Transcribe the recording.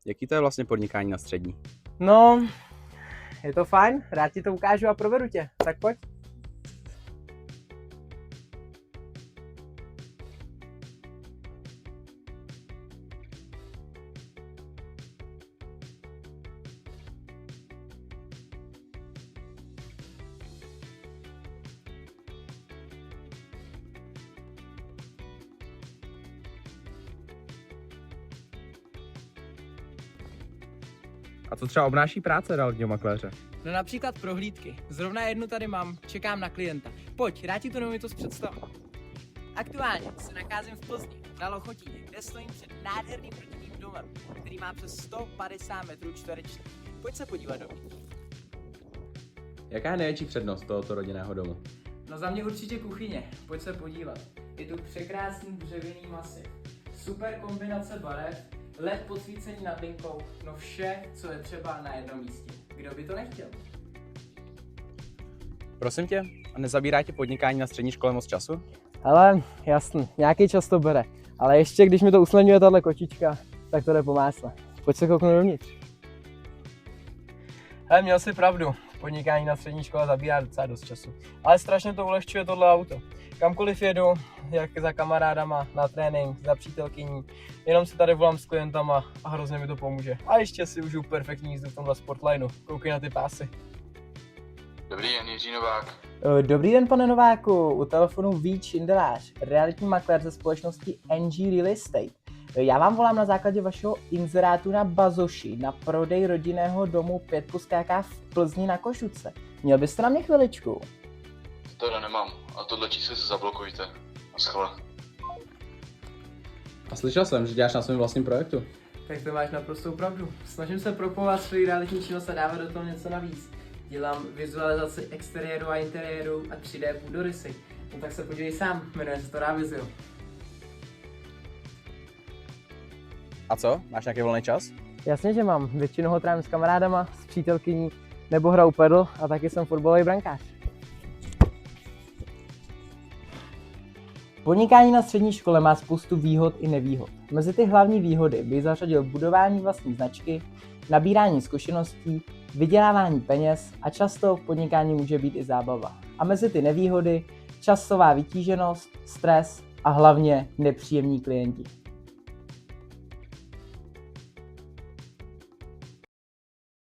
Jaký to je vlastně podnikání na střední? No, je to fajn, rád ti to ukážu a provedu tě, tak pojď. A co třeba obnáší práce realitního makléře? No například prohlídky. Zrovna jednu tady mám, čekám na klienta. Pojď, rád ti tu nemovitost představím. Aktuálně se nacházím v Plzni, na Lochotíně, kde stojím před nádherným rodinným domem, který má přes 150 metrů čtverečních. Pojď se podívat dovnitř. Jaká je největší přednost tohoto rodinného domu? No za mě určitě kuchyně, pojď se podívat. Je tu překrásný dřevěný masiv, super kombinace barev, LED podsvícení nad linkou, no vše, co je třeba na jednom místě. Kdo by to nechtěl? Prosím tě, a nezabírá tě podnikání na střední škole moc času? Ale jasný, nějaký čas to bere, ale ještě když mi to usnadňuje tahle kočička, tak to jde po másle. Pojď se kouknout dovnitř. Hele, měl jsi pravdu, podnikání na střední škole zabírá docela dost času. Ale strašně to ulehčuje tohle auto. Kamkoliv jedu, jak za kamarádama, na trénink, za přítelkyní, jenom si tady volám s klientama a hrozně mi to pomůže. A ještě si užiju perfektní jízdu v tomhle Sportlineu. Koukej na ty pásy. Dobrý den, Jiří Novák. Dobrý den, pane Nováku, u telefonu Vít Šindelář, realitní makléř ze společnosti NG Real Estate. Já vám volám na základě vašeho inzerátu na Bazoši na prodej rodinného domu 5+KK v Plzni na Košuce. Měl byste na mě chviličku? To teda nemám, a tohle číslo si zablokujte. Naschle. A slyšel jsem, že děláš na svém vlastním projektu. Tak to máš naprostou pravdu. Snažím se propovat svoji realitní činnost a dávat do toho něco navíc. Dělám vizualizaci exteriéru a interiéru a 3D půdorysy. No tak se podívej sám, jmenuje se to Ravizio. A co? Máš nějaký volný čas? Jasně, že mám. Většinou ho trávím s kamarádama, s přítelkyní, nebo hraju pedal a taky jsem fotbalový brankář. Podnikání na střední škole má spoustu výhod i nevýhod. Mezi ty hlavní výhody bych zařadil budování vlastní značky, nabírání zkušeností, vydělávání peněz a často v podnikání může být i zábava. A mezi ty nevýhody časová vytíženost, stres a hlavně nepříjemní klienti.